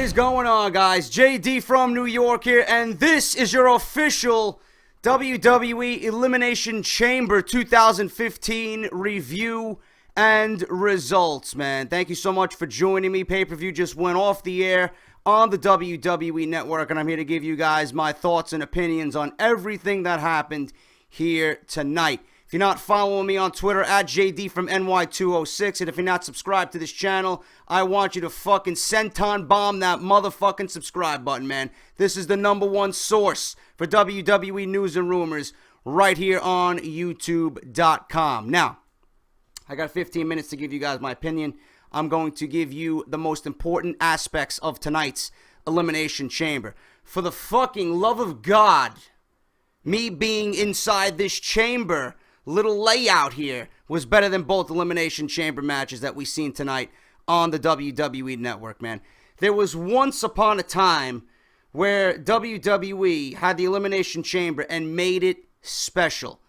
is going on, guys? JD from New York here, and this is your official WWE Elimination Chamber 2015 review and results, man. Thank you so much for joining me. Pay-per-view just went off the air on the WWE Network, and I'm here to give you guys my thoughts and opinions on everything that happened here tonight. If you're not following me on Twitter, at JD from NY206, and if you're not subscribed to this channel, I want you to fucking senton bomb that motherfucking subscribe button, man. This is the #1 source for WWE news and rumors right here on YouTube.com. Now, I got 15 minutes to give you guys my opinion. I'm going to give you the most important aspects of tonight's Elimination Chamber. For the fucking love of God, me being inside this chamber, little layout here, was better than both Elimination Chamber matches that we've seen tonight on the WWE Network, man. There was once upon a time where WWE had the Elimination Chamber and made it special.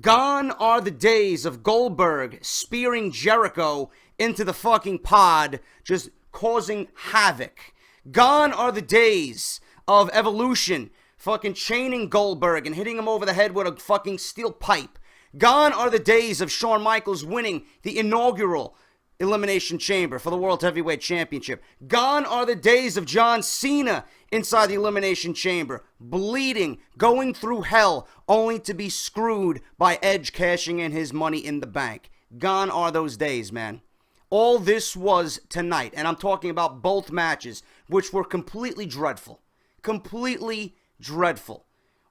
Gone are the days of Goldberg spearing Jericho into the fucking pod, just causing havoc. Gone are the days of Evolution fucking chaining Goldberg and hitting him over the head with a fucking steel pipe. Gone are the days of Shawn Michaels winning the inaugural Elimination Chamber for the World Heavyweight Championship. Gone are the days of John Cena inside the Elimination Chamber, bleeding, going through hell, only to be screwed by Edge cashing in his money in the bank. Gone are those days, man. All this was tonight, and I'm talking about both matches, which were completely dreadful. Completely dreadful.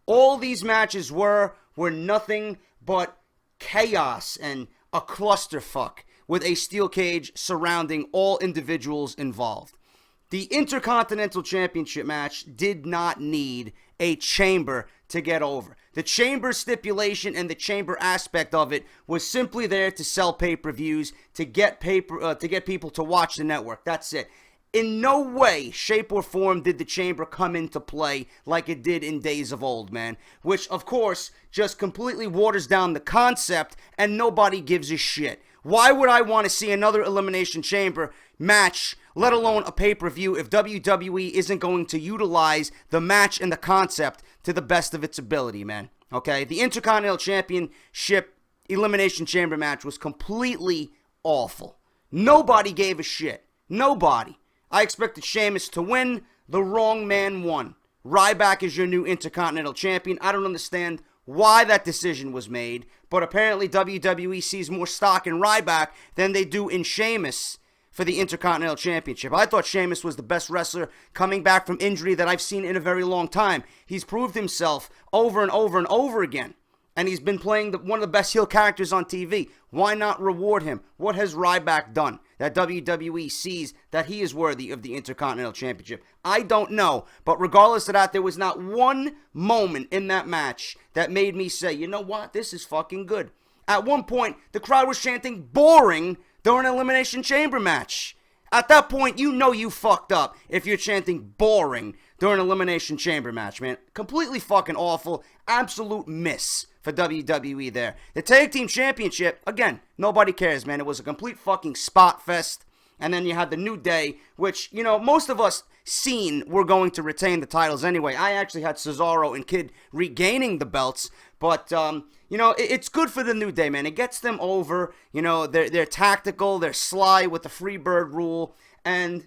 All these matches were nothing but chaos and a clusterfuck with a steel cage surrounding all individuals involved. The Intercontinental Championship match did not need a chamber to get over. The chamber stipulation and the chamber aspect of it was simply there to sell pay-per-views, to get people to watch the network. That's it. In no way, shape, or form did the chamber come into play like it did in days of old, man. Which, of course, just completely waters down the concept and nobody gives a shit. Why would I want to see another Elimination Chamber match, let alone a pay-per-view, if WWE isn't going to utilize the match and the concept to the best of its ability, man? Okay? The Intercontinental Championship Elimination Chamber match was completely awful. Nobody gave a shit. Nobody. I expected Sheamus to win. The wrong man won. Ryback is your new Intercontinental Champion. I don't understand why that decision was made, but apparently WWE sees more stock in Ryback than they do in Sheamus for the Intercontinental Championship. I thought Sheamus was the best wrestler coming back from injury that I've seen in a very long time. He's proved himself over and over and over again. And he's been playing one of the best heel characters on TV. Why not reward him? What has Ryback done that WWE sees that he is worthy of the Intercontinental Championship? I don't know. But regardless of that, there was not one moment in that match that made me say, you know what? This is fucking good. At one point, the crowd was chanting boring during an Elimination Chamber match. At that point, you know you fucked up if you're chanting boring during an Elimination Chamber match, man. Completely fucking awful. Absolute miss for WWE there. The Tag Team Championship, again, nobody cares, man. It was a complete fucking spot fest. And then you had the New Day, which, you know, most of us seen were going to retain the titles anyway. I actually had Cesaro and Kid regaining the belts. But, you know, it's good for the New Day, man. It gets them over. You know, they're tactical. They're sly with the Freebird rule. And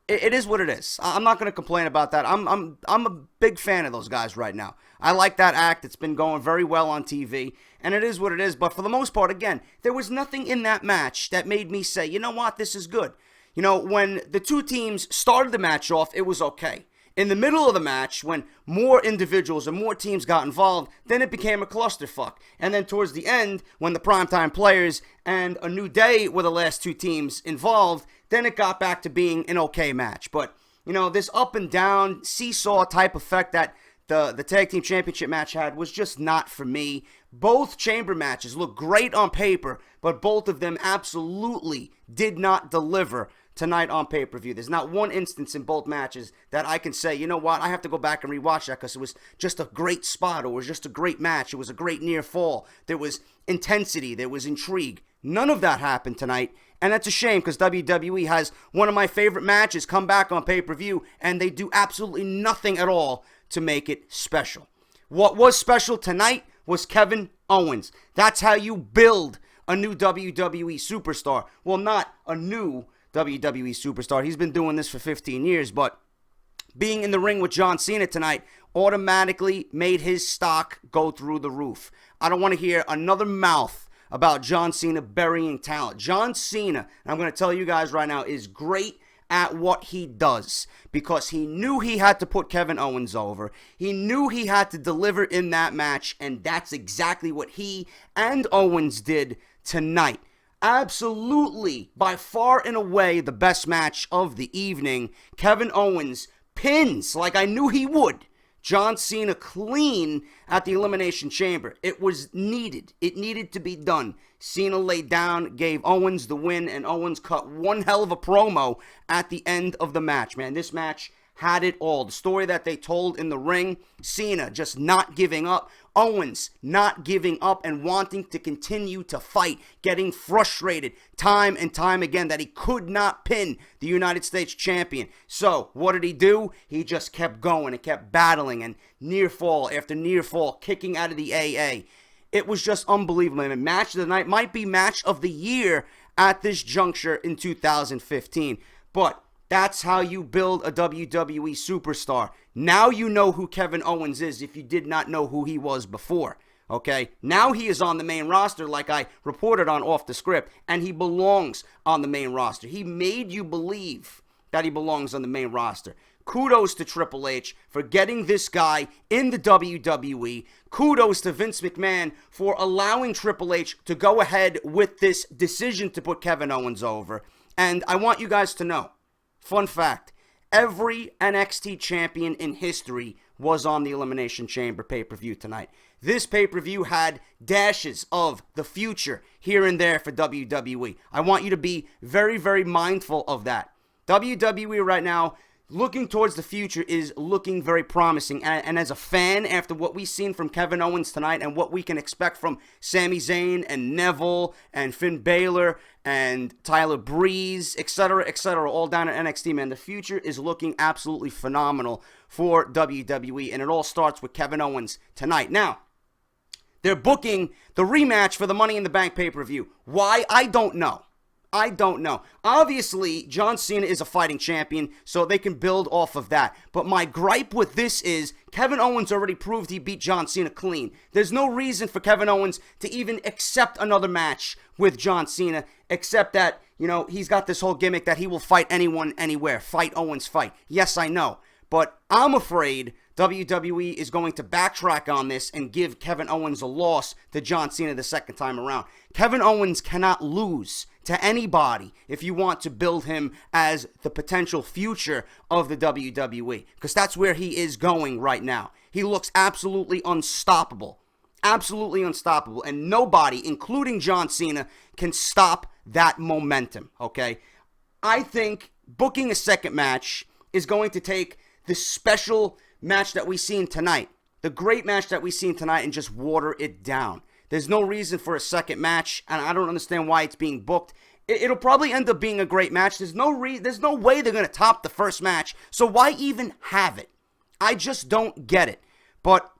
it is what it is. I'm not going to complain about that. I'm a big fan of those guys right now. I like that act. It's been going very well on TV, and it is what it is. But for the most part, again, there was nothing in that match that made me say, you know what, this is good. You know, when the two teams started the match off, it was okay. In the middle of the match, when more individuals and more teams got involved, then it became a clusterfuck. And then towards the end, when the Primetime Players and a New Day were the last two teams involved, then it got back to being an okay match. But, you know, this up and down seesaw type effect that the Tag Team Championship match had was just not for me. Both chamber matches look great on paper, but both of them absolutely did not deliver tonight on pay-per-view. There's not one instance in both matches that I can say, you know what, I have to go back and rewatch that because it was just a great spot or it was just a great match. It was a great near fall. There was intensity. There was intrigue. None of that happened tonight, And that's a shame because WWE has one of my favorite matches come back on pay-per-view, and they do absolutely nothing at all to make it special. What was special tonight was Kevin Owens. That's how you build a new WWE superstar. Well, not a new WWE superstar. He's been doing this for 15 years, but being in the ring with John Cena tonight automatically made his stock go through the roof. I don't want to hear another mouth about John Cena burying talent. John Cena, and I'm going to tell you guys right now, is great at what he does because he knew he had to put Kevin Owens over. He knew he had to deliver in that match, and that's exactly what he and Owens did tonight. Absolutely, by far and away, the best match of the evening. Kevin Owens pins, like I knew he would, John Cena clean at the Elimination Chamber. It was needed. It needed to be done. Cena laid down, gave Owens the win, and Owens cut one hell of a promo at the end of the match, man. This match had it all. The story that they told in the ring, Cena just not giving up, Owens not giving up and wanting to continue to fight, getting frustrated time and time again that he could not pin the United States champion. So, what did he do? He just kept going and kept battling and near fall after near fall, kicking out of the AA. It was just unbelievable. And match of the night might be match of the year at this juncture in 2015. But that's how you build a WWE superstar. Now you know who Kevin Owens is if you did not know who he was before. Okay? Now he is on the main roster like I reported on Off the Script, and he belongs on the main roster. He made you believe that he belongs on the main roster. Kudos to Triple H for getting this guy in the WWE. Kudos to Vince McMahon for allowing Triple H to go ahead with this decision to put Kevin Owens over. And I want you guys to know, fun fact, every NXT champion in history was on the Elimination Chamber pay-per-view tonight. This pay-per-view had dashes of the future here and there for WWE. I want you to be very, very mindful of that. WWE right now, looking towards the future, is looking very promising. And as a fan, after what we've seen from Kevin Owens tonight and what we can expect from Sami Zayn and Neville and Finn Balor and Tyler Breeze, etc., all down at NXT, man, the future is looking absolutely phenomenal for WWE. And it all starts with Kevin Owens tonight. Now, they're booking the rematch for the Money in the Bank pay-per-view. Why? I don't know. Obviously, John Cena is a fighting champion, so they can build off of that. But my gripe with this is Kevin Owens already proved he beat John Cena clean. There's no reason for Kevin Owens to even accept another match with John Cena, except that, you know, he's got this whole gimmick that he will fight anyone, anywhere. Fight Owens, fight. Yes, I know. But I'm afraid WWE is going to backtrack on this and give Kevin Owens a loss to John Cena the second time around. Kevin Owens cannot lose to anybody if you want to build him as the potential future of the WWE, because that's where he is going right now. He looks absolutely unstoppable. Absolutely unstoppable. And nobody, including John Cena, can stop that momentum, okay? I think booking a second match is going to take this special match that we've seen tonight, the great match that we've seen tonight, and just water it down. There's no reason for a second match, and I don't understand why it's being booked. It'll probably end up being a great match. There's no way they're going to top the first match, so why even have it? I just don't get it. But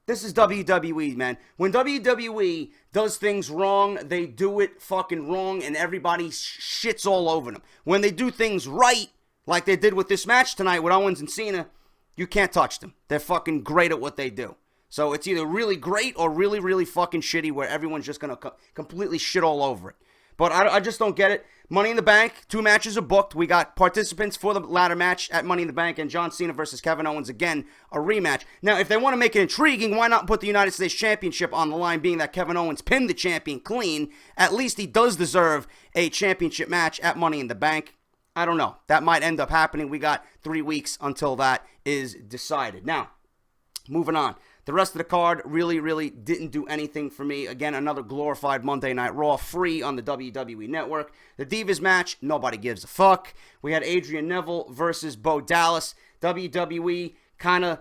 this is WWE, man. When WWE does things wrong, they do it fucking wrong, and everybody shits all over them. When they do things right, like they did with this match tonight with Owens and Cena, you can't touch them. They're fucking great at what they do. So it's either really great or really, really fucking shitty where everyone's just going to completely shit all over it. But I just don't get it. Money in the Bank, 2 matches are booked. We got participants for the ladder match at Money in the Bank and John Cena versus Kevin Owens, again, a rematch. Now, if they want to make it intriguing, why not put the United States Championship on the line, being that Kevin Owens pinned the champion clean? At least he does deserve a championship match at Money in the Bank. I don't know. That might end up happening. We got 3 weeks until that is decided. Now, moving on. The rest of the card really, really didn't do anything for me. Again, another glorified Monday Night Raw, free on the WWE Network. The Divas match, nobody gives a fuck. We had Adrian Neville versus Bo Dallas. WWE kind of,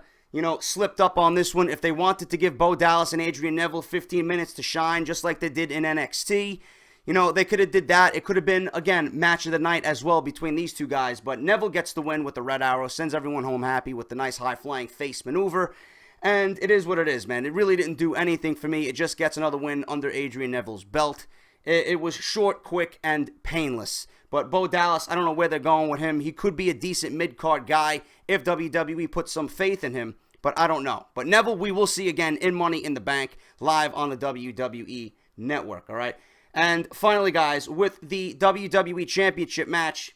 slipped up on this one. If they wanted to give Bo Dallas and Adrian Neville 15 minutes to shine, just like they did in NXT, You know, they could have did that. It could have been, again, match of the night as well between these two guys. But Neville gets the win with the red arrow, sends everyone home happy with the nice high-flying face maneuver. And it is what it is, man. It really didn't do anything for me. It just gets another win under Adrian Neville's belt. It was short, quick, and painless. But Bo Dallas, I don't know where they're going with him. He could be a decent mid-card guy if WWE puts some faith in him. But I don't know. But Neville, we will see again in Money in the Bank live on the WWE Network, all right? And finally, guys, with the WWE Championship match,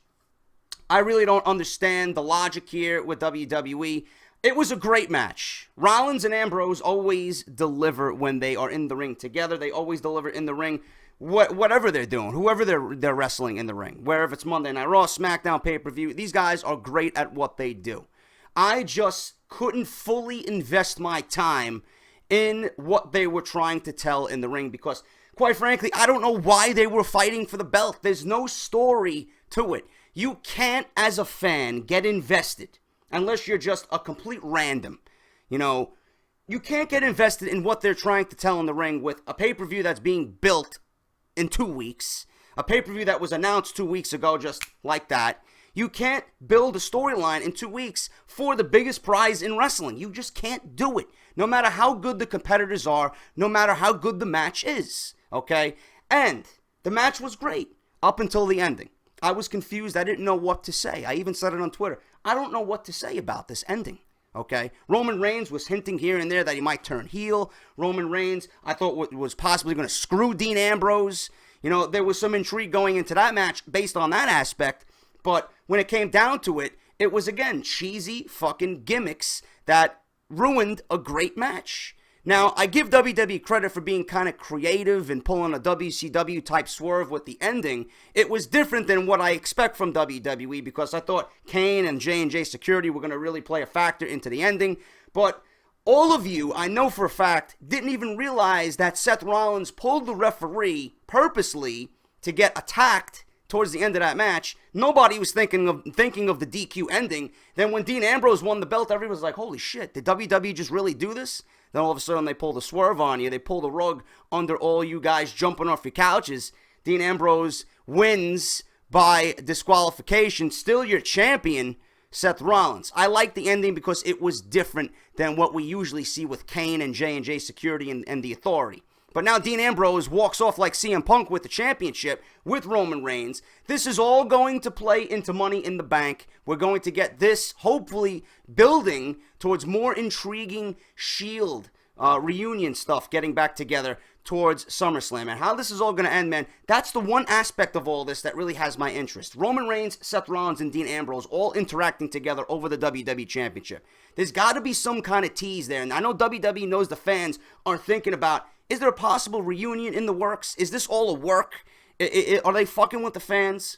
I really don't understand the logic here with WWE. It was a great match. Rollins and Ambrose always deliver when they are in the ring together. They always deliver in the ring, whatever they're doing, whoever they're wrestling in the ring, wherever it's Monday Night Raw, SmackDown, pay-per-view. These guys are great at what they do. I just couldn't fully invest my time in what they were trying to tell in the ring because, quite frankly, I don't know why they were fighting for the belt. There's no story to it. You can't, as a fan, get invested unless you're just a complete random. You know, you can't get invested in what they're trying to tell in the ring with a pay-per-view that's being built in 2 weeks, a pay-per-view that was announced 2 weeks ago just like that. You can't build a storyline in 2 weeks for the biggest prize in wrestling. You just can't do it, no matter how good the competitors are, no matter how good the match is, okay? And the match was great up until the ending. I was confused. I didn't know what to say. I even said it on Twitter. I don't know what to say about this ending, okay? Roman Reigns was hinting here and there that he might turn heel. Roman Reigns, I thought, was possibly going to screw Dean Ambrose. You know, there was some intrigue going into that match based on that aspect. But when it came down to it, it was, again, cheesy fucking gimmicks that ruined a great match. Now, I give WWE credit for being kind of creative and pulling a WCW-type swerve with the ending. It was different than what I expect from WWE because I thought Kane and J&J Security were going to really play a factor into the ending. But all of you, I know for a fact, didn't even realize that Seth Rollins pulled the referee purposely to get attacked towards the end of that match. Nobody was thinking of the DQ ending. Then when Dean Ambrose won the belt, everyone was like, holy shit, did WWE just really do this? Then all of a sudden they pull the swerve on you. They pull the rug under all you guys jumping off your couches. Dean Ambrose wins by disqualification. Still your champion, Seth Rollins. I like the ending because it was different than what we usually see with Kane and J&J Security and the Authority. But now Dean Ambrose walks off like CM Punk with the championship with Roman Reigns. This is all going to play into Money in the Bank. We're going to get this, hopefully, building towards more intriguing Shield reunion stuff getting back together towards SummerSlam. And how this is all going to end, man, that's the one aspect of all this that really has my interest. Roman Reigns, Seth Rollins, and Dean Ambrose all interacting together over the WWE Championship. There's got to be some kind of tease there. And I know WWE knows the fans are thinking about, is there a possible reunion in the works? Is this all a work? Are they fucking with the fans?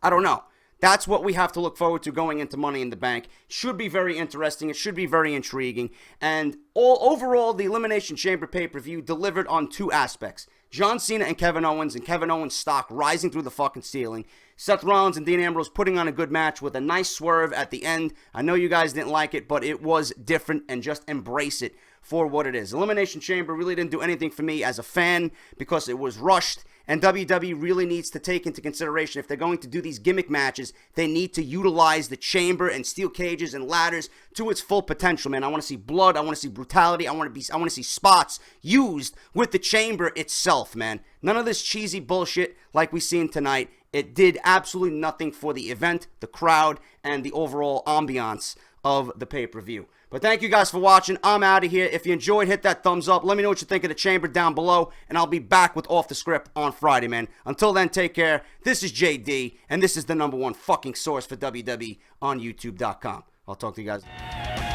I don't know. That's what we have to look forward to going into Money in the Bank. Should be very interesting. It should be very intriguing. And overall, the Elimination Chamber pay-per-view delivered on two aspects. John Cena and Kevin Owens stock rising through the fucking ceiling. Seth Rollins and Dean Ambrose putting on a good match with a nice swerve at the end. I know you guys didn't like it, but it was different, and just embrace it for what it is. Elimination Chamber really didn't do anything for me as a fan because it was rushed, and WWE really needs to take into consideration, if they're going to do these gimmick matches, they need to utilize the chamber and steel cages and ladders to its full potential, man. I want to see blood, I want to see brutality, I want to see spots used with the chamber itself, man. None of this cheesy bullshit like we seen tonight. It did absolutely nothing for the event, the crowd, and the overall ambiance of the pay-per-view. But thank you guys for watching. I'm out of here. If you enjoyed, hit that thumbs up. Let me know what you think of the chamber down below, and I'll be back with Off the Script on Friday, man. Until then, take care. This is JD, and this is the #1 fucking source for WWE on YouTube.com. I'll talk to you guys.